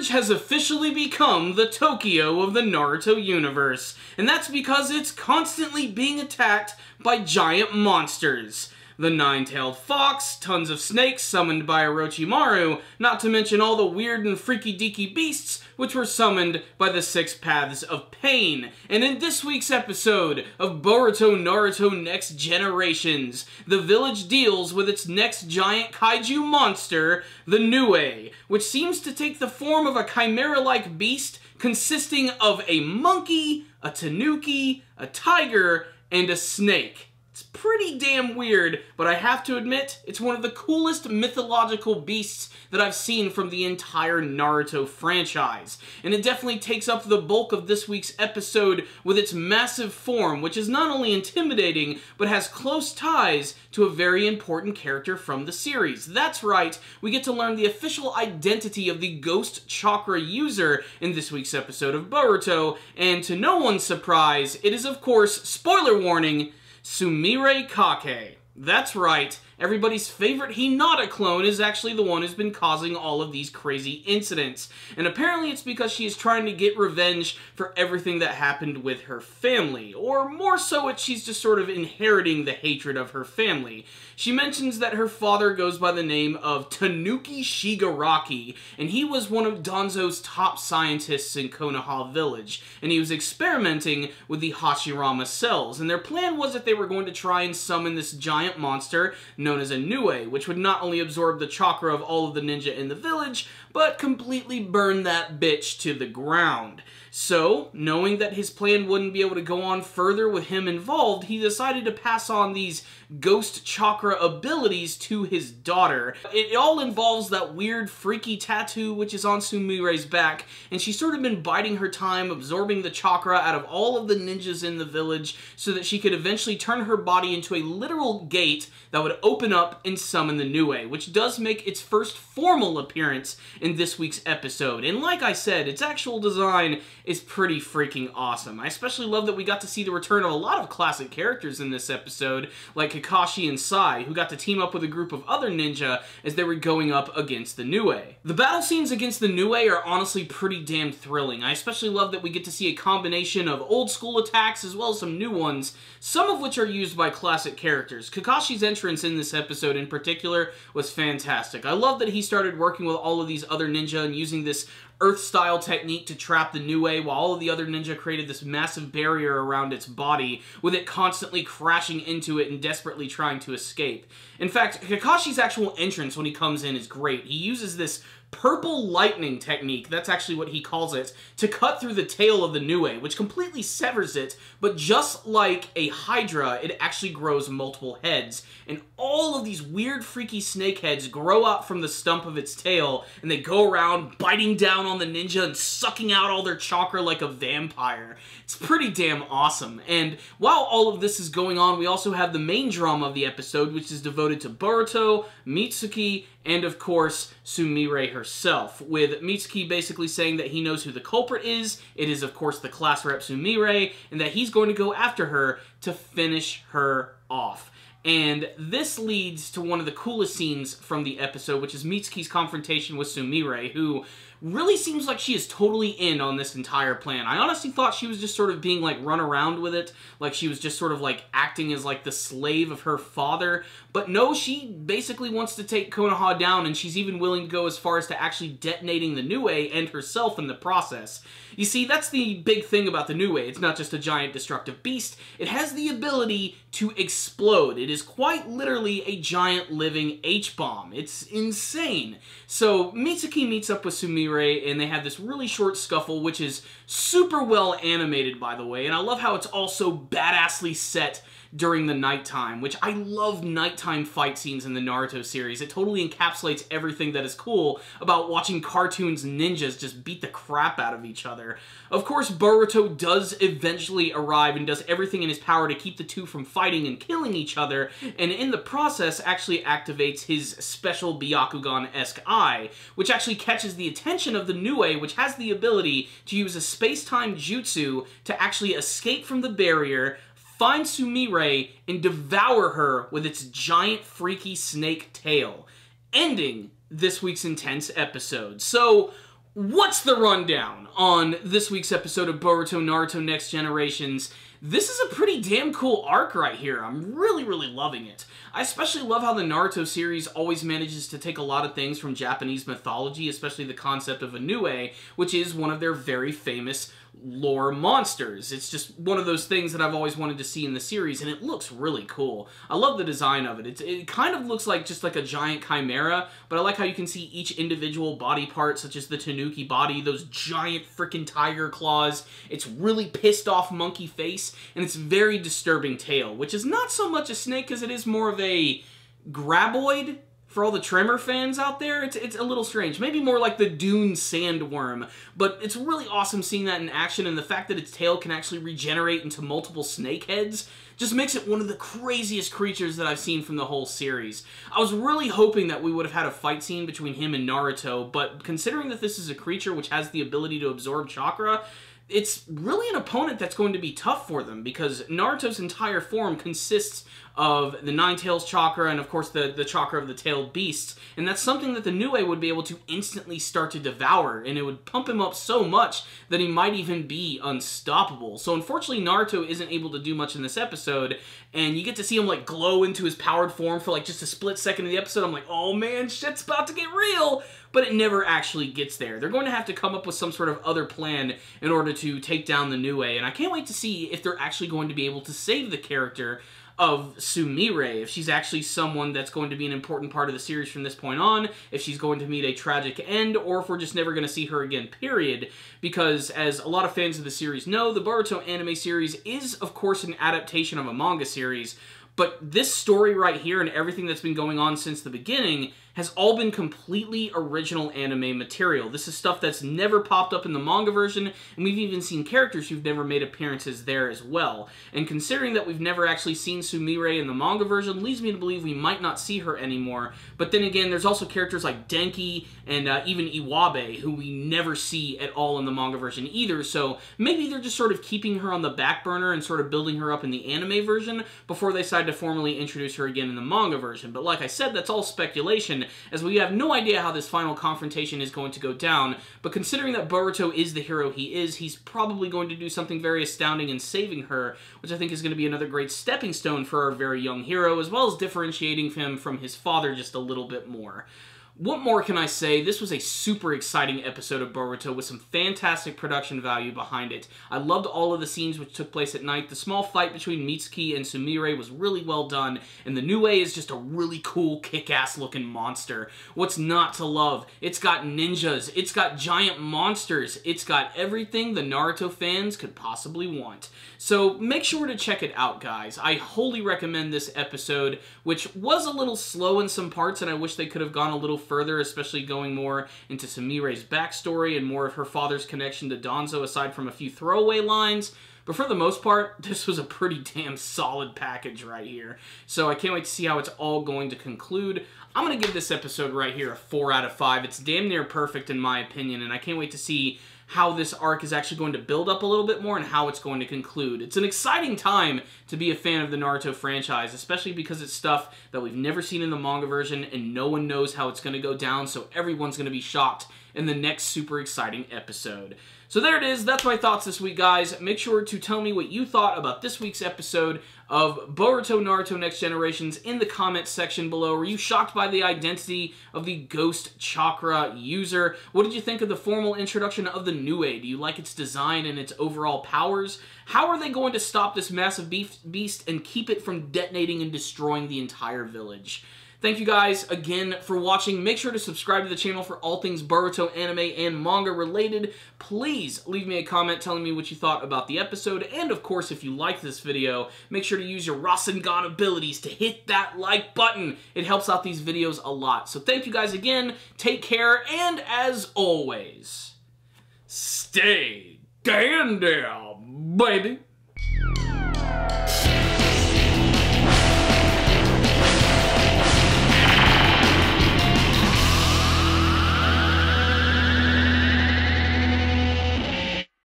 village has officially become the Tokyo of the Naruto universe, and that's because it's constantly being attacked by giant monsters. The nine-tailed fox, tons of snakes summoned by Orochimaru, not to mention all the weird and freaky-deaky beasts which were summoned by the Six Paths of Pain. And in this week's episode of Boruto Naruto Next Generations, the village deals with its next giant kaiju monster, the Nue, which seems to take the form of a chimera-like beast consisting of a monkey, a tanuki, a tiger, and a snake. It's pretty damn weird, but I have to admit, it's one of the coolest mythological beasts that I've seen from the entire Naruto franchise. And it definitely takes up the bulk of this week's episode with its massive form, which is not only intimidating, but has close ties to a very important character from the series. That's right, we get to learn the official identity of the ghost chakra user in this week's episode of Boruto, and to no one's surprise, it is of course, spoiler warning, Sumire Kake. That's right, everybody's favorite Hinata clone is actually the one who's been causing all of these crazy incidents. And apparently it's because she is trying to get revenge for everything that happened with her family. Or more so, she's just sort of inheriting the hatred of her family. She mentions that her father goes by the name of Tanuki Shigaraki, and he was one of Danzo's top scientists in Konoha Village, and he was experimenting with the Hashirama cells, and their plan was that they were going to try and summon this giant monster known as a Nue, which would not only absorb the chakra of all of the ninja in the village, but completely burn that bitch to the ground. So, knowing that his plan wouldn't be able to go on further with him involved, he decided to pass on these ghost chakra abilities to his daughter. It all involves that weird, freaky tattoo which is on Sumire's back, and she's sort of been biding her time, absorbing the chakra out of all of the ninjas in the village so that she could eventually turn her body into a literal gate that would open up and summon the Nue, which does make its first formal appearance in this week's episode. And like I said, its actual design is pretty freaking awesome. I especially love that we got to see the return of a lot of classic characters in this episode, like Kakashi and Sai, who got to team up with a group of other ninja as they were going up against the Nue. The battle scenes against the Nue are honestly pretty damn thrilling. I especially love that we get to see a combination of old school attacks as well as some new ones, some of which are used by classic characters. Kakashi's entrance in this episode in particular was fantastic. I love that he started working with all of these other ninja and using this Earth-style technique to trap the Nue while all of the other ninja created this massive barrier around its body, with it constantly crashing into it and desperately trying to escape. In fact, Kakashi's actual entrance when he comes in is great. He uses this purple lightning technique, that's actually what he calls it, to cut through the tail of the Nue, which completely severs it, but just like a Hydra, it actually grows multiple heads. And all of these weird, freaky snake heads grow out from the stump of its tail, and they go around biting down on the ninja and sucking out all their chakra like a vampire. It's pretty damn awesome. And while all of this is going on, we also have the main drama of the episode, which is devoted to Boruto, Mitsuki, and of course, Sumire herself, with Mitsuki basically saying that he knows who the culprit is. It is, of course, the class rep Sumire, and that he's going to go after her to finish her off. And this leads to one of the coolest scenes from the episode, which is Mitsuki's confrontation with Sumire, who really seems like she is totally in on this entire plan. I honestly thought she was just sort of being, like, run around with it, like she was just sort of, like, acting as, like, the slave of her father. But no, she basically wants to take Konoha down, and she's even willing to go as far as to actually detonating the Nue and herself in the process. You see, that's the big thing about the Nue. It's not just a giant destructive beast. It has the ability to explode. It is quite literally a giant living H-bomb. It's insane. So Mitsuki meets up with Sumire, and they have this really short scuffle, which is super well animated, by the way, and I love how it's also badassly set during the nighttime, which I love nighttime fight scenes in the Naruto series. It totally encapsulates everything that is cool about watching cartoons ninjas just beat the crap out of each other. Of course, Boruto does eventually arrive and does everything in his power to keep the two from fighting and killing each other, and in the process actually activates his special Byakugan-esque eye, which actually catches the attention of the Nue, which has the ability to use a space-time jutsu to actually escape from the barrier, find Sumire, and devour her with its giant freaky snake tail, ending this week's intense episode. So, What's the rundown on this week's episode of Boruto Naruto Next Generations? This is a pretty damn cool arc right here. I'm really loving it. I especially love how the Naruto series always manages to take a lot of things from Japanese mythology, especially the concept of Inoue, which is one of their very famous lore monsters. It's just one of those things that I've always wanted to see in the series, and it looks really cool. I love the design of it. It kind of looks like just like a giant chimera, but I like how you can see each individual body part, such as the Tanuki body, those giant freaking tiger claws, its really pissed off monkey face, and its very disturbing tail, which is not so much a snake as it is more of a graboid. For all the Tremor fans out there, it's a little strange. Maybe more like the Dune sandworm, but it's really awesome seeing that in action, and the fact that its tail can actually regenerate into multiple snake heads just makes it one of the craziest creatures that I've seen from the whole series. I was really hoping that we would have had a fight scene between him and Naruto, but considering that this is a creature which has the ability to absorb chakra, it's really an opponent that's going to be tough for them, because Naruto's entire form consists of the Nine Tails chakra and, of course, the chakra of the tailed beasts, and that's something that the Nue would be able to instantly start to devour, and it would pump him up so much that he might even be unstoppable. So unfortunately, Naruto isn't able to do much in this episode, and you get to see him, like, glow into his powered form for, like, just a split second of the episode. I'm like, oh man, shit's about to get real! But it never actually gets there. They're going to have to come up with some sort of other plan in order to take down the Nue, and I can't wait to see if they're actually going to be able to save the character of Sumire, if she's actually someone that's going to be an important part of the series from this point on, if she's going to meet a tragic end, or if we're just never going to see her again, period. Because, as a lot of fans of the series know, the Boruto anime series is, of course, an adaptation of a manga series, but this story right here and everything that's been going on since the beginning has all been completely original anime material. This is stuff that's never popped up in the manga version, and we've even seen characters who've never made appearances there as well. And considering that we've never actually seen Sumire in the manga version, leads me to believe we might not see her anymore. But then again, there's also characters like Denki and even Iwabe, who we never see at all in the manga version either, so maybe they're just sort of keeping her on the back burner and sort of building her up in the anime version before they decide to formally introduce her again in the manga version. But like I said, that's all speculation, as we have no idea how this final confrontation is going to go down, but considering that Boruto is the hero he is, he's probably going to do something very astounding in saving her, which I think is going to be another great stepping stone for our very young hero, as well as differentiating him from his father just a little bit more. What more can I say? This was a super exciting episode of Boruto with some fantastic production value behind it. I loved all of the scenes which took place at night. The small fight between Mitsuki and Sumire was really well done, and the Nue is just a really cool, kick-ass looking monster. What's not to love? It's got ninjas, it's got giant monsters, it's got everything the Naruto fans could possibly want. So make sure to check it out, guys. I wholly recommend this episode, which was a little slow in some parts, and I wish they could have gone a little further, especially going more into Sumire's backstory and more of her father's connection to Danzo, aside from a few throwaway lines. But for the most part, this was a pretty damn solid package right here. So I can't wait to see how it's all going to conclude. I'm going to give this episode right here a 4 out of 5. It's damn near perfect in my opinion, and I can't wait to see how this arc is actually going to build up a little bit more and how it's going to conclude. It's an exciting time to be a fan of the Naruto franchise, especially because it's stuff that we've never seen in the manga version and no one knows how it's going to go down, so everyone's going to be shocked in the next super exciting episode. So there it is. That's my thoughts this week, guys. Make sure to tell me what you thought about this week's episode of Boruto Naruto Next Generations in the comments section below. Were you shocked by the identity of the Ghost Chakra user? What did you think of the formal introduction of the Nue? Do you like its design and its overall powers? How are they going to stop this massive beast and keep it from detonating and destroying the entire village? Thank you guys again for watching. Make sure to subscribe to the channel for all things Boruto anime and manga related. Please leave me a comment telling me what you thought about the episode. And of course, if you liked this video, make sure to use your Rasengan abilities to hit that like button. It helps out these videos a lot. So thank you guys again. Take care. And as always, stay down, baby.